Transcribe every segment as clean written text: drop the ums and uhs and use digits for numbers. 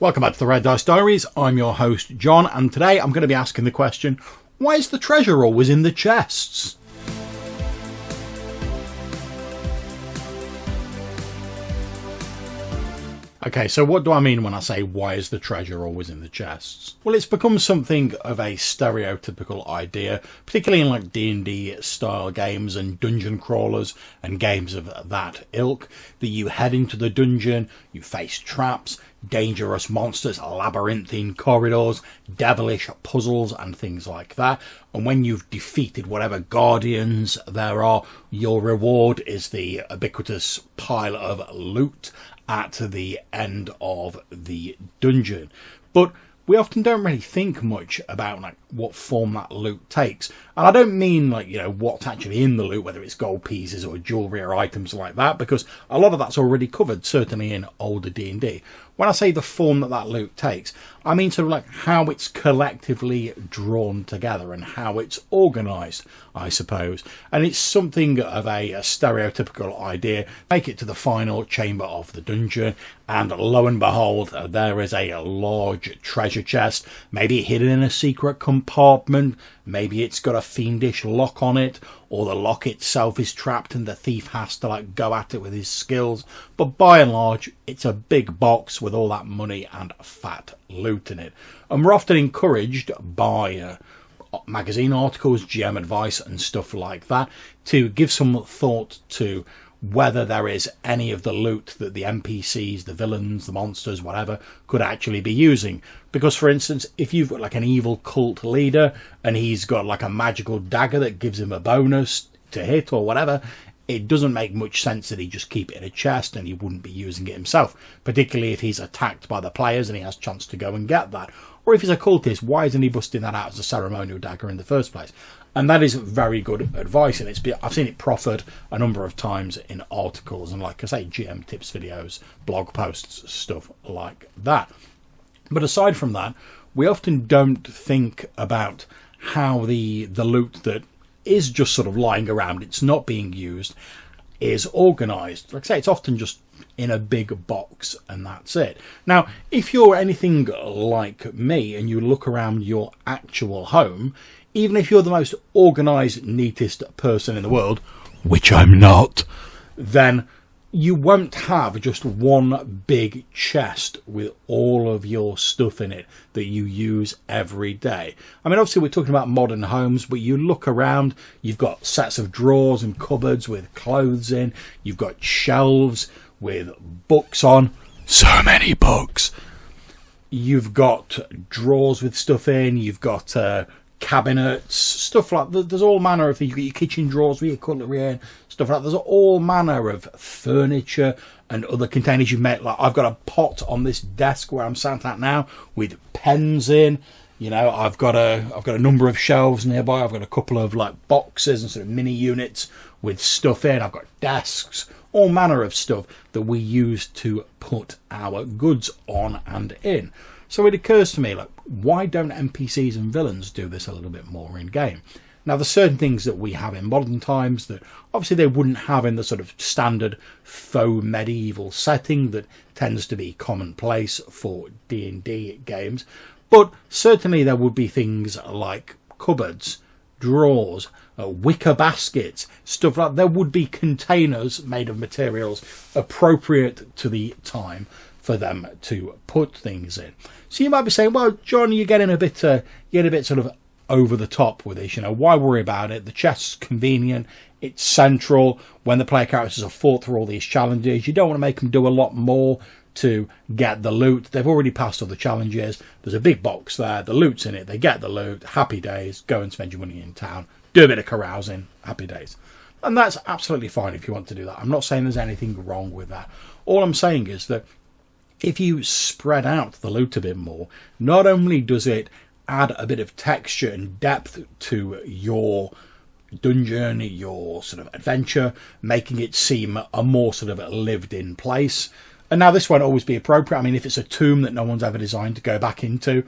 Welcome back to the Red Dice Diaries. I'm your host, John, and today I'm going to be asking the question, why is the treasure always in the chests? Okay, so what do I mean when I say, why is the treasure always in the chests? Well, it's become something of a stereotypical idea, particularly in like D&D style games and dungeon crawlers and games of that ilk, that you head into the dungeon, you face traps, dangerous monsters, labyrinthine corridors, devilish puzzles and things like that. And when you've defeated whatever guardians there are, your reward is the ubiquitous pile of loot at the end of the dungeon. But we often don't really think much about like what form that loot takes. And I don't mean like, what's actually in the loot, whether it's gold pieces or jewellery or items like that, because a lot of that's already covered, certainly in older D&D. When I say the form that loot takes, I mean sort of like how it's collectively drawn together and how it's organised, I suppose. And it's something of a stereotypical idea. Make it to the final chamber of the dungeon, and lo and behold, there is a large treasure chest, maybe hidden in a secret compartment, maybe it's got a fiendish lock on it, or the lock itself is trapped and the thief has to like go at it with his skills. But by and large, it's a big box with all that money and fat loot in it. And we're often encouraged by magazine articles, GM advice and stuff like that to give some thought to whether there is any of the loot that the NPCs, the villains, the monsters, whatever, could actually be using. Because, for instance, if you've got like an evil cult leader and he's got like a magical dagger that gives him a bonus to hit or whatever, it doesn't make much sense that he just keep it in a chest and he wouldn't be using it himself, particularly if he's attacked by the players and he has a chance to go and get that. Or if he's a cultist, why isn't he busting that out as a ceremonial dagger in the first place? And that is very good advice, and I've seen it proffered a number of times in articles and, like I say, GM tips videos, blog posts, stuff like that. But aside from that, we often don't think about how the loot that is just sort of lying around, it's not being used, is organised. Like I say, it's often just in a big box and that's it. Now, if you're anything like me and you look around your actual home, even if you're the most organised, neatest person in the world, which I'm not, then you won't have just one big chest with all of your stuff in it that you use every day. I mean, obviously we're talking about modern homes, but you look around, you've got sets of drawers and cupboards with clothes in, you've got shelves with books on, so many books. You've got drawers with stuff in, you've got cabinets, stuff like that. There's all manner of things. You've got your kitchen drawers with your cutlery in, stuff like that. There's all manner of furniture and other containers you've made. Like I've got a pot on this desk where I'm sat at now with pens in. I've got a number of shelves nearby. I've got a couple of like boxes and sort of mini units with stuff in. I've got desks, all manner of stuff that we use to put our goods on and in. So it occurs to me, like, why don't NPCs and villains do this a little bit more in game? Now, there's certain things that we have in modern times that obviously they wouldn't have in the sort of standard faux medieval setting that tends to be commonplace for D&D games. But certainly there would be things like cupboards, drawers, wicker baskets, stuff like that. There would be containers made of materials appropriate to the time for them to put things in. So you might be saying, well, John, you're getting a bit sort of over the top with this. Why worry about it? The chest's convenient. It's central. When the player characters are fought through all these challenges, you don't want to make them do a lot more to get the loot. They've already passed all the challenges. There's a big box there. The loot's in it. They get the loot. Happy days. Go and spend your money in town. Do a bit of carousing. Happy days. And that's absolutely fine if you want to do that. I'm not saying there's anything wrong with that. All I'm saying is that if you spread out the loot a bit more, not only does it add a bit of texture and depth to your dungeon, your sort of adventure, making it seem a more sort of lived-in place. And now this won't always be appropriate. I mean, if it's a tomb that no one's ever designed to go back into,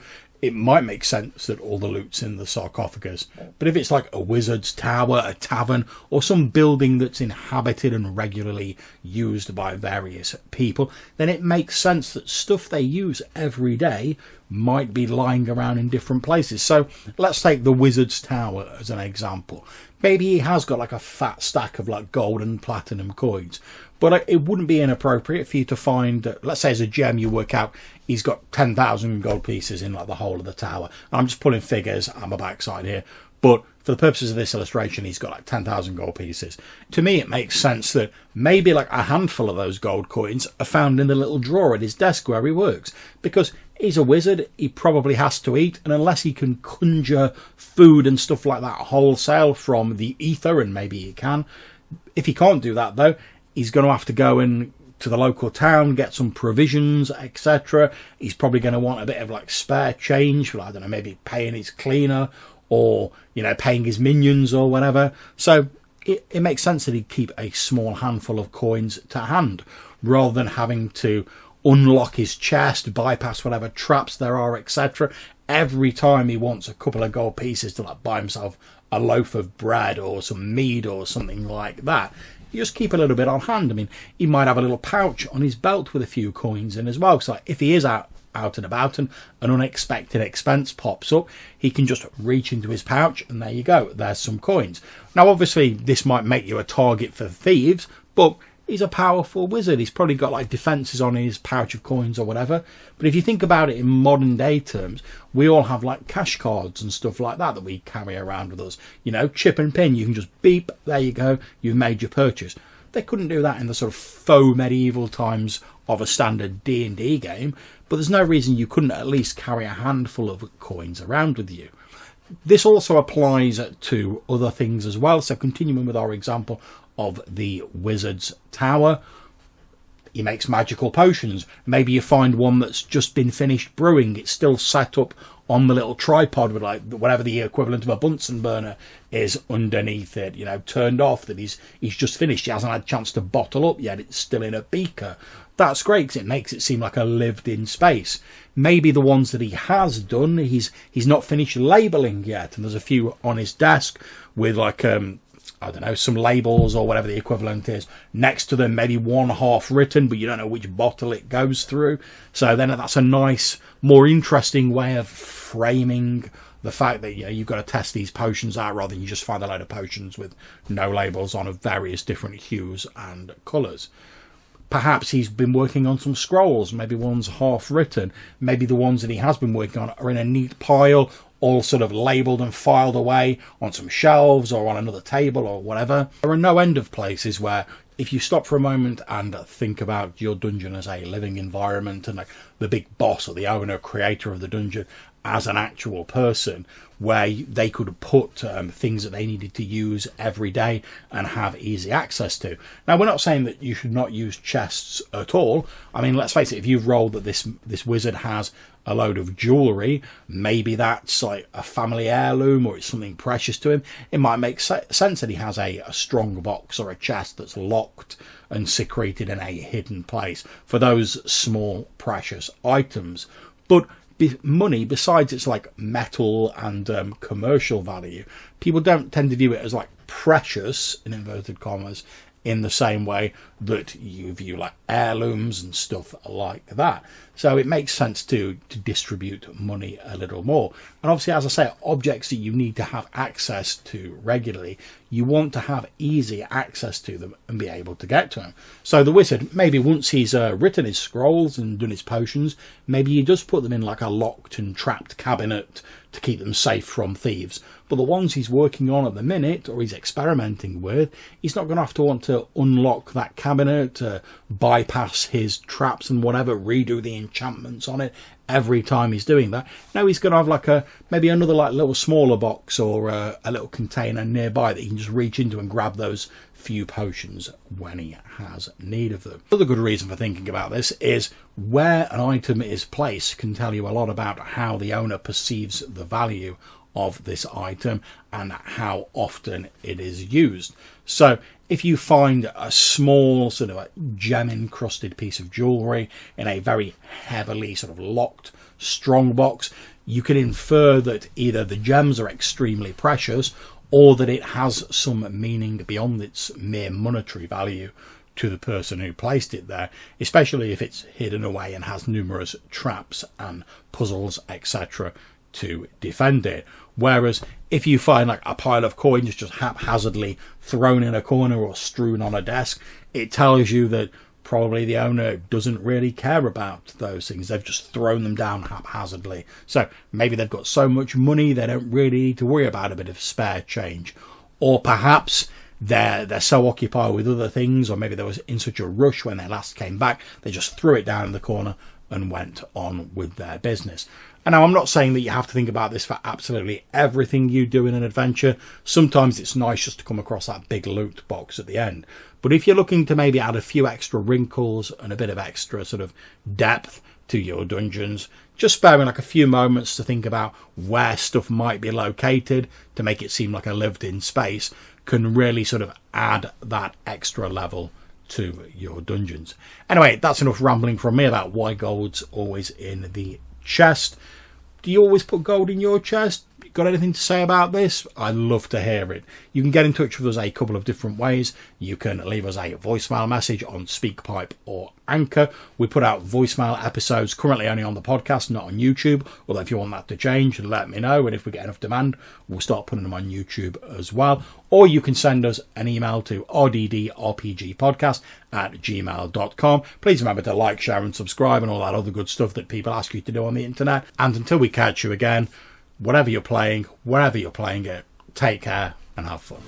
it might make sense that all the loot's in the sarcophagus. But if it's like a wizard's tower, a tavern, or some building that's inhabited and regularly used by various people, then it makes sense that stuff they use every day might be lying around in different places. So let's take the wizard's tower as an example. Maybe he has got like a fat stack of like gold and platinum coins, but it wouldn't be inappropriate for you to find, let's say as a gem, you work out he's got 10,000 gold pieces in like the whole of the tower. And I'm just pulling figures on my backside here, but for the purposes of this illustration, he's got like 10,000 gold pieces. To me, it makes sense that maybe like a handful of those gold coins are found in the little drawer at his desk where he works, because he's a wizard, he probably has to eat, and unless he can conjure food and stuff like that wholesale from the ether, and maybe he can, if he can't do that though, he's going to have to go and to the local town, get some provisions, etc. He's probably going to want a bit of like spare change for, I don't know, maybe paying his cleaner, or, you know, paying his minions or whatever. So it makes sense that he'd keep a small handful of coins to hand, rather than having to unlock his chest, bypass whatever traps there are, etc. Every time he wants a couple of gold pieces to like buy himself a loaf of bread or some mead or something like that, you just keep a little bit on hand. I mean, he might have a little pouch on his belt with a few coins in as well. So if he is out and about and an unexpected expense pops up, he can just reach into his pouch and there you go, there's some coins. Now obviously this might make you a target for thieves, but he's a powerful wizard. He's probably got like defenses on his pouch of coins or whatever. But if you think about it in modern day terms, we all have like cash cards and stuff like that we carry around with us. You know, chip and pin, you can just beep, there you go, you've made your purchase. They couldn't do that in the sort of faux medieval times of a standard D&D game, but there's no reason you couldn't at least carry a handful of coins around with you. This also applies to other things as well. So continuing with our example of the wizard's tower, he makes magical potions. Maybe you find one that's just been finished brewing. It's still set up on the little tripod with like whatever the equivalent of a Bunsen burner is underneath it, you know, turned off, that he's just finished. He hasn't had a chance to bottle up yet. It's still in a beaker. That's great because it makes it seem like a lived-in space. Maybe the ones that he has done, he's not finished labelling yet, and there's a few on his desk with like I don't know, some labels or whatever the equivalent is next to them, maybe one half written, but you don't know which bottle it goes through. So then that's a nice, more interesting way of framing the fact that, you know, you've got to test these potions out rather than you just find a load of potions with no labels on of various different hues and colours. Perhaps he's been working on some scrolls, maybe one's half written, maybe the ones that he has been working on are in a neat pile, all sort of labelled and filed away on some shelves or on another table or whatever. There are no end of places where if you stop for a moment and think about your dungeon as a living environment and like the big boss or the owner, creator of the dungeon as an actual person, where they could put things that they needed to use every day and have easy access to. Now, we're not saying that you should not use chests at all. I mean, let's face it, if you've rolled that this wizard has a load of jewellery, maybe that's like a family heirloom or it's something precious to him, it might make sense that he has a strong box or a chest that's locked and secreted in a hidden place for those small precious items. But money, besides its like metal and commercial value, people don't tend to view it as like precious in inverted commas in the same way that you view like heirlooms and stuff like that. So it makes sense to distribute money a little more. And obviously, as I say, objects that you need to have access to regularly, you want to have easy access to them and be able to get to them. So the wizard, maybe once he's written his scrolls and done his potions, maybe he does put them in like a locked and trapped cabinet to keep them safe from thieves. But the ones he's working on at the minute or he's experimenting with, he's not going to have to want to unlock that cabinet, bypass his traps and whatever, redo the enchantments on it every time he's doing that. Now he's going to have like maybe another like little smaller box or a little container nearby that he can just reach into and grab those few potions when he has need of them. Another good reason for thinking about this is where an item is placed can tell you a lot about how the owner perceives the value of this item and how often it is used. So if you find a small sort of a gem encrusted piece of jewellery in a very heavily sort of locked strong box, you can infer that either the gems are extremely precious or that it has some meaning beyond its mere monetary value to the person who placed it there, especially if it's hidden away and has numerous traps and puzzles, etc. to defend it. Whereas if you find like a pile of coins just haphazardly thrown in a corner or strewn on a desk, it tells you that probably the owner doesn't really care about those things. They've just thrown them down haphazardly. So maybe they've got so much money they don't really need to worry about a bit of spare change. Or perhaps they're so occupied with other things, or maybe they was in such a rush when they last came back, they just threw it down in the corner and went on with their business. And now I'm not saying that you have to think about this for absolutely everything you do in an adventure. Sometimes it's nice just to come across that big loot box at the end. But if you're looking to maybe add a few extra wrinkles and a bit of extra sort of depth to your dungeons, just sparing like a few moments to think about where stuff might be located to make it seem like a lived-in space can really sort of add that extra level to your dungeons. Anyway, that's enough rambling from me about why gold's always in the chest. Do you always put gold in your chest? Got anything to say about this? I'd love to hear it. You can get in touch with us a couple of different ways. You can leave us a voicemail message on SpeakPipe or Anchor. We put out voicemail episodes currently only on the podcast, not on YouTube. Although if you want that to change, let me know. And if we get enough demand, we'll start putting them on YouTube as well. Or you can send us an email to rddrpgpodcast@gmail.com. Please remember to like, share and subscribe and all that other good stuff that people ask you to do on the internet. And until we catch you again, whatever you're playing, wherever you're playing it, take care and have fun.